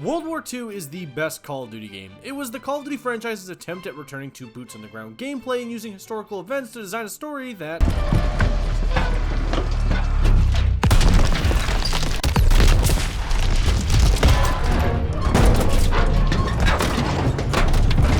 World War II is the best Call of Duty game. It was the Call of Duty franchise's attempt at returning to boots on the ground gameplay and using historical events to design a story that...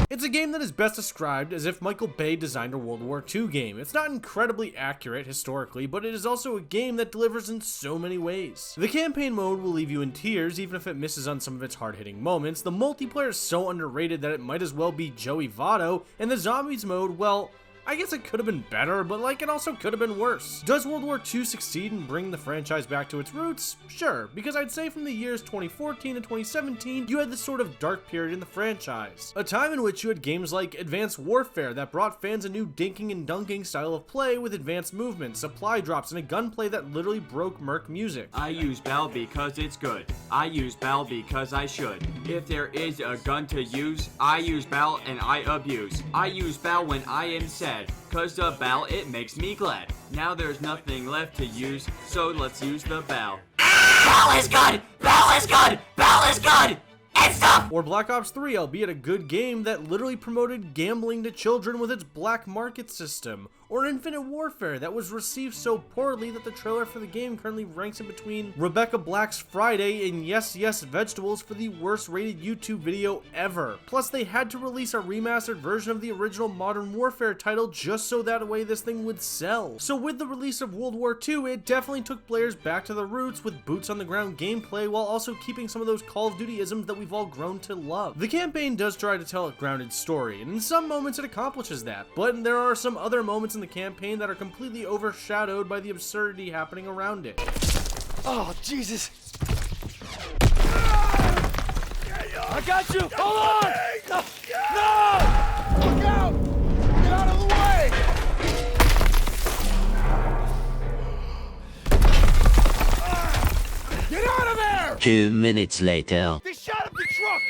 It's a game that is best described as if Michael Bay designed a World War II game. It's not incredibly accurate historically, but it is also a game that delivers in so many ways. The campaign mode will leave you in tears even if it misses on some of its hard-hitting moments. The multiplayer is so underrated that it might as well be Joey Votto, and the zombies mode, well, I guess it could have been better, but it also could have been worse. Does World War II succeed in bringing the franchise back to its roots? Sure, because I'd say from the years 2014 to 2017, you had this sort of dark period in the franchise. A time in which you had games like Advanced Warfare that brought fans a new dinking and dunking style of play with advanced movement, supply drops, and a gunplay that literally broke Merc music. I use Bell because it's good. I use Bell because I should. If there is a gun to use, I use Bell and I abuse. I use Bell when I am sad. Cause the bell, it makes me glad. Now there's nothing left to use, so let's use the bell. Bell is good! Bell is good! Bell is good! And stuff! Or Black Ops 3, albeit a good game that literally promoted gambling to children with its black market system. Or Infinite Warfare that was received so poorly that the trailer for the game currently ranks in between Rebecca Black's Friday and Yes Yes Vegetables for the worst rated YouTube video ever. Plus they had to release a remastered version of the original Modern Warfare title just so that way this thing would sell. So with the release of World War II, it definitely took players back to the roots with boots on the ground gameplay while also keeping some of those Call of Duty-isms that we've all grown to love. The campaign does try to tell a grounded story, and in some moments it accomplishes that, but there are some other moments in the campaign that are completely overshadowed by the absurdity happening around it. Oh, Jesus! I got you! Hold on! No! Look out! Get out of the way! Get out of there! 2 minutes later. They shot up the truck!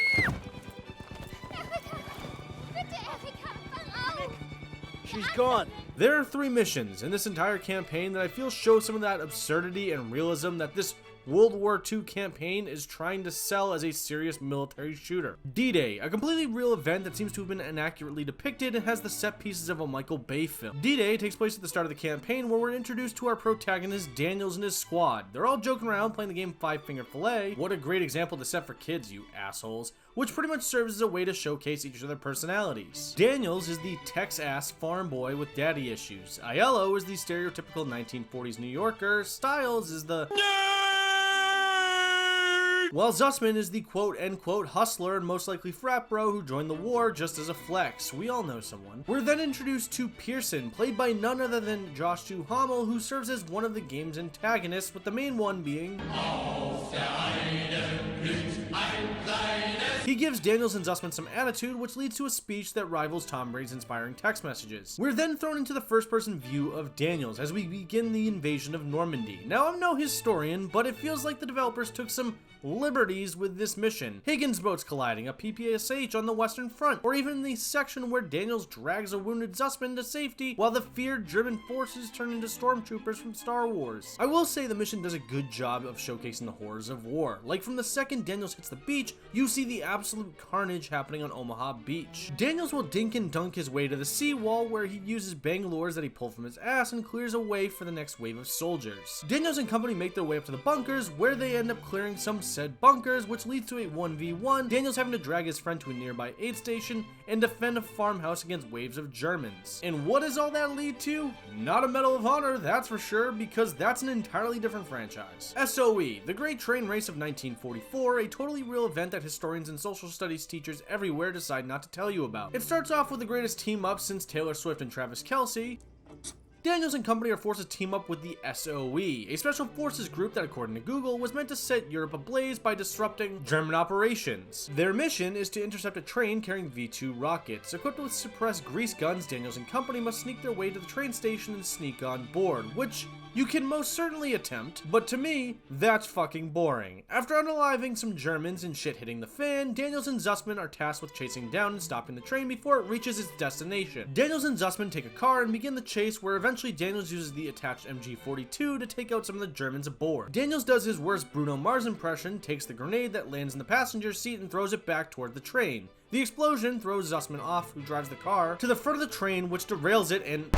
She's gone. There are 3 missions in this entire campaign that I feel show some of that absurdity and realism that this World War II campaign is trying to sell as a serious military shooter. D-Day, a completely real event that seems to have been inaccurately depicted and has the set pieces of a Michael Bay film. D-Day takes place at the start of the campaign where we're introduced to our protagonist Daniels and his squad. They're all joking around playing the game Five Finger Filet. What a great example to set for kids, you assholes. Which pretty much serves as a way to showcase each of their personalities. Daniels is the Tex-ass farm boy with daddy issues. Aiello is the stereotypical 1940s New Yorker. Styles is the while Zussman is the quote-unquote hustler and most likely frat bro who joined the war just as a flex. We all know someone. We're then introduced to Pearson, played by none other than Josh Duhamel, who serves as one of the game's antagonists, with the main one being he gives Daniels and Zussman some attitude, which leads to a speech that rivals Tom Brady's inspiring text messages. We're then thrown into the first-person view of Daniels as we begin the invasion of Normandy. Now, I'm no historian, but it feels like the developers took some liberties with this mission. Higgins boats colliding, a PPSH on the Western Front, or even the section where Daniels drags a wounded Zussman to safety while the feared German forces turn into stormtroopers from Star Wars. I will say the mission does a good job of showcasing the horrors of war. Like from the second Daniels hits the beach, you see the absolute carnage happening on Omaha Beach. Daniels will dink and dunk his way to the seawall where he uses Bangalores that he pulled from his ass and clears a way for the next wave of soldiers. Daniels and company make their way up to the bunkers where they end up clearing some said bunkers, which leads to a 1v1, Daniels having to drag his friend to a nearby aid station and defend a farmhouse against waves of Germans. And what does all that lead to? Not a Medal of Honor, that's for sure, because that's an entirely different franchise. SOE, the Great Train Race of 1944, a totally real event that historians and social studies teachers everywhere decide not to tell you about. It starts off with the greatest team up since Taylor Swift and Travis Kelce. Daniels and company are forced to team up with the SOE, a special forces group that, according to Google, was meant to set Europe ablaze by disrupting German operations. Their mission is to intercept a train carrying V-2 rockets. Equipped with suppressed grease guns, Daniels and company must sneak their way to the train station and sneak on board, which you can most certainly attempt, but to me, that's fucking boring. After unaliving some Germans and shit hitting the fan, Daniels and Zussman are tasked with chasing down and stopping the train before it reaches its destination. Daniels and Zussman take a car and begin the chase, where eventually Daniels uses the attached MG42 to take out some of the Germans aboard. Daniels does his worst Bruno Mars impression, takes the grenade that lands in the passenger seat and throws it back toward the train. The explosion throws Zussman off, who drives the car to the front of the train, which derails it and...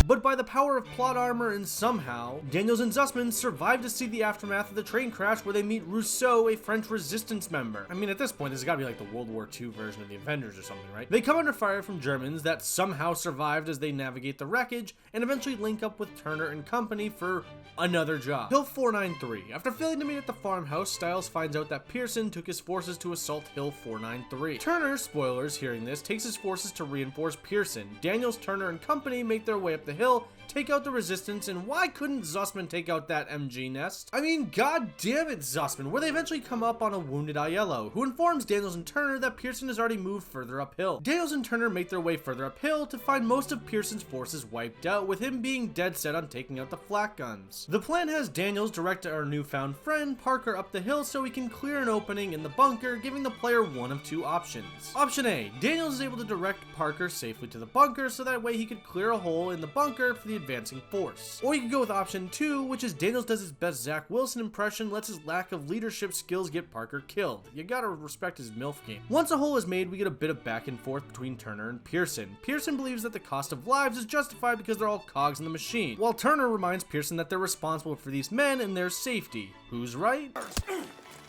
But by the power of plot armor and somehow, Daniels and Zussman survive to see the aftermath of the train crash, where they meet Rousseau, a French resistance member. I mean, at this point, this has got to be like the World War II version of the Avengers or something, right? They come under fire from Germans that somehow survived as they navigate the wreckage, and eventually link up with Turner and company for another job. Hill 493. After failing to meet at the farmhouse, Stiles finds out that Pearson took his forces to assault Hill 493. Turner, spoilers, hearing this, takes his forces to reinforce Pearson. Daniels, Turner, and company make their way up the hill, take out the resistance, and why couldn't Zussman take out that MG nest? I mean, god damn it, Zussman, where they eventually come up on a wounded Aiello, who informs Daniels and Turner that Pearson has already moved further uphill. Daniels and Turner make their way further uphill to find most of Pearson's forces wiped out, with him being dead set on taking out the flak guns. The plan has Daniels direct our newfound friend Parker up the hill so he can clear an opening in the bunker, giving the player one of two options. Option A, Daniels is able to direct Parker safely to the bunker so that way he could clear a hole in the bunker for the advancing force. Or you could go with option 2, which is Daniels does his best Zach Wilson impression, lets his lack of leadership skills get Parker killed. You gotta respect his MILF game. Once a hole is made, we get a bit of back and forth between Turner and Pearson. Pearson believes that the cost of lives is justified because they're all cogs in the machine, while Turner reminds Pearson that they're responsible for these men and their safety. Who's right?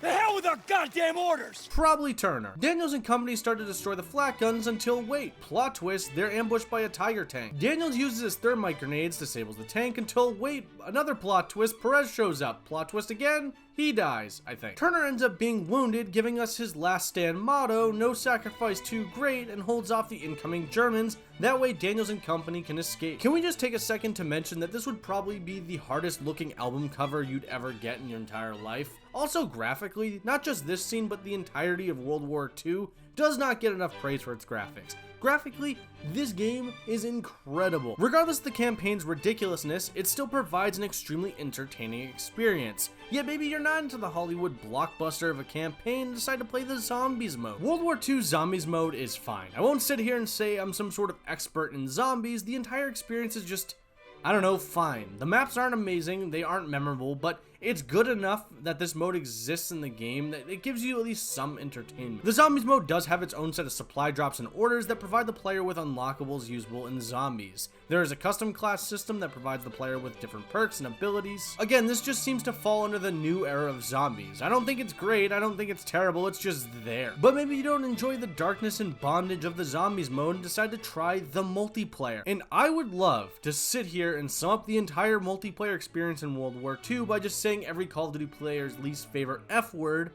The hell with our goddamn orders! Probably Turner. Daniels and company start to destroy the flak guns until, wait, plot twist, they're ambushed by a Tiger tank. Daniels uses his thermite grenades, disables the tank until, wait, another plot twist, Perez shows up. Plot twist again, he dies, I think. Turner ends up being wounded, giving us his last stand motto, no sacrifice too great, and holds off the incoming Germans. That way Daniels and company can escape. Can we just take a second to mention that this would probably be the hardest looking album cover you'd ever get in your entire life? Also graphically, not just this scene but the entirety of World War II does not get enough praise for its graphics. Graphically, this game is incredible. Regardless of the campaign's ridiculousness, it still provides an extremely entertaining experience. Yet maybe you're not into the Hollywood blockbuster of a campaign and decide to play the Zombies mode. World War II Zombies mode is fine. I won't sit here and say I'm some sort of expert in zombies. The entire experience is just, I don't know, fine. The maps aren't amazing, they aren't memorable, but it's good enough that this mode exists in the game that it gives you at least some entertainment. The Zombies mode does have its own set of supply drops and orders that provide the player with unlockables usable in Zombies. There is a custom class system that provides the player with different perks and abilities. Again, this just seems to fall under the new era of Zombies. I don't think it's great, I don't think it's terrible, it's just there. But maybe you don't enjoy the darkness and bondage of the Zombies mode and decide to try the multiplayer. And I would love to sit here and sum up the entire multiplayer experience in World War II by just saying every Call of Duty player's least favorite F word,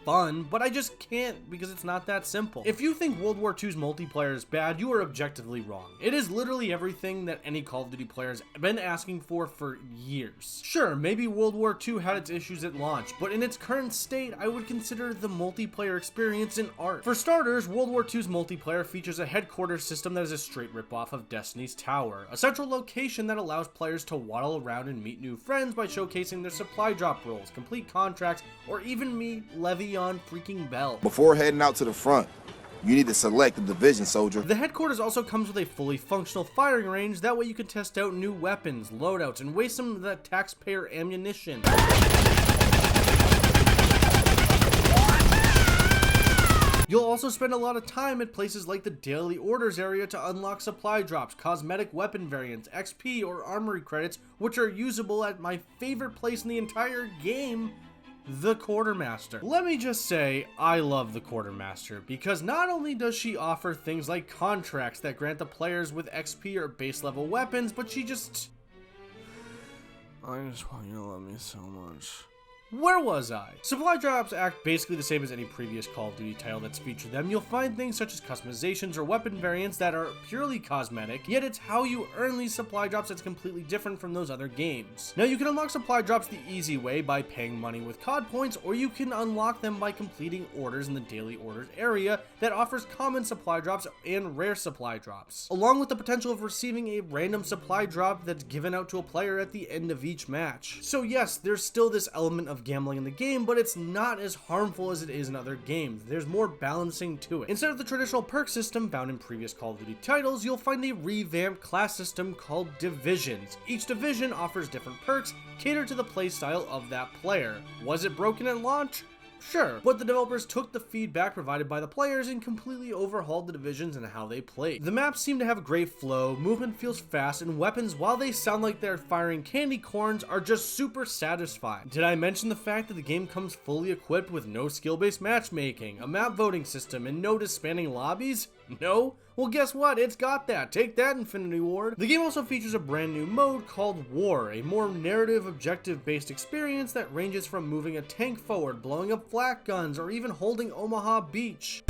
fun, but I just can't because it's not that simple. If you think World War II's multiplayer is bad, you are objectively wrong. It is literally everything that any Call of Duty player has been asking for years. Sure, maybe World War II had its issues at launch, but in its current state, I would consider the multiplayer experience an art. For starters, World War II's multiplayer features a headquarters system that is a straight ripoff of Destiny's Tower, a central location that allows players to waddle around and meet new friends by showcasing their supply drop rolls, complete contracts, or even meet Le'Veon freaking Bell. Before heading out to the front, you need to select a division, soldier. The headquarters also comes with a fully functional firing range, that way you can test out new weapons, loadouts, and waste some of that taxpayer ammunition. You'll also spend a lot of time at places like the Daily Orders area to unlock supply drops, cosmetic weapon variants, XP, or armory credits, which are usable at my favorite place in the entire game, the Quartermaster. Let me just say, I love the Quartermaster, because not only does she offer things like contracts that grant the players with XP or base level weapons, but she just... I just want you to love me so much. Where was I? Supply drops act basically the same as any previous Call of Duty title that's featured them. You'll find things such as customizations or weapon variants that are purely cosmetic, yet it's how you earn these supply drops that's completely different from those other games. Now you can unlock supply drops the easy way by paying money with COD points, or you can unlock them by completing orders in the daily orders area that offers common supply drops and rare supply drops, along with the potential of receiving a random supply drop that's given out to a player at the end of each match. So yes, there's still this element of gambling in the game, but it's not as harmful as it is in other games. There's more balancing to it. Instead of the traditional perk system found in previous Call of Duty titles, you'll find a revamped class system called divisions. Each division offers different perks catered to the playstyle of that player. Was it broken at launch? Sure, but the developers took the feedback provided by the players and completely overhauled the divisions and how they played. The maps seem to have great flow, movement feels fast, and weapons, while they sound like they're firing candy corns, are just super satisfying. Did I mention the fact that the game comes fully equipped with no skill-based matchmaking, a map voting system, and no disbanding lobbies? No? Well, guess what? It's got that. Take that, Infinity Ward. The game also features a brand new mode called War, a more narrative, objective-based experience that ranges from moving a tank forward, blowing up flak guns, or even holding Omaha Beach.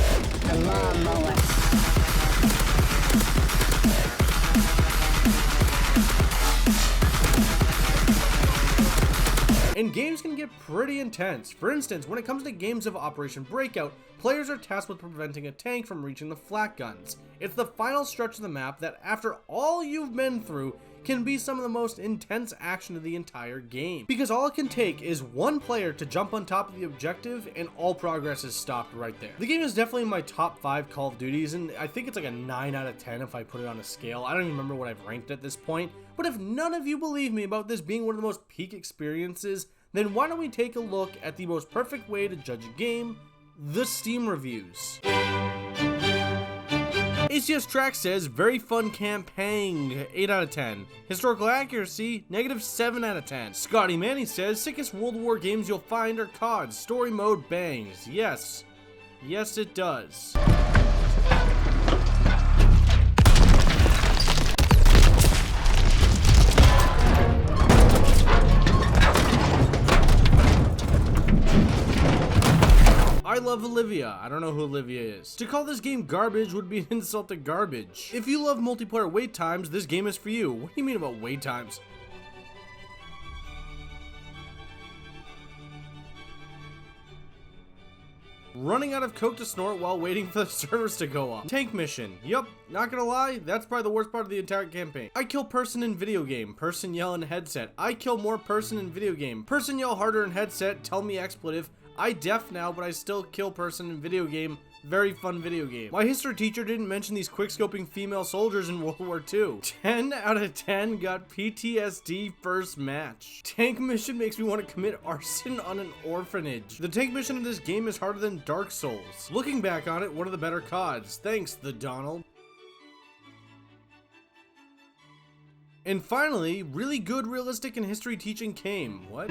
And games can get pretty intense. For instance, when it comes to games of Operation Breakout, players are tasked with preventing a tank from reaching the flak guns. It's the final stretch of the map that, after all you've been through, can be some of the most intense action of the entire game. Because all it can take is one player to jump on top of the objective and all progress is stopped right there. The game is definitely in my top 5 Call of Duties, and I think it's like a 9 out of 10 if I put it on a scale. I don't even remember what I've ranked at this point. But if none of you believe me about this being one of the most peak experiences, then why don't we take a look at the most perfect way to judge a game, the Steam reviews. ACS Track says, very fun campaign, 8 out of 10. Historical accuracy, -7 out of 10. Scotty Manny says, sickest World War games you'll find are COD, story mode bangs. Yes. Yes, it does. I love Olivia. I don't know who Olivia is. To call this game garbage would be an insult to garbage. If you love multiplayer wait times, this game is for you. What do you mean about wait times? Running out of coke to snort while waiting for the servers to go off. Tank mission. Yup, not gonna lie, that's probably the worst part of the entire campaign. I kill person in video game. Person yell in headset. I kill more person in video game. Person yell harder in headset. Tell me expletive. I deaf now, but I still kill person in video game. Very fun video game. My history teacher didn't mention these quickscoping female soldiers in World War II. 10 out of 10 got PTSD first match. Tank mission makes me want to commit arson on an orphanage. The tank mission in this game is harder than Dark Souls. Looking back on it, one of the better CODs. Thanks, the Donald. And finally, really good realistic and history teaching came. What?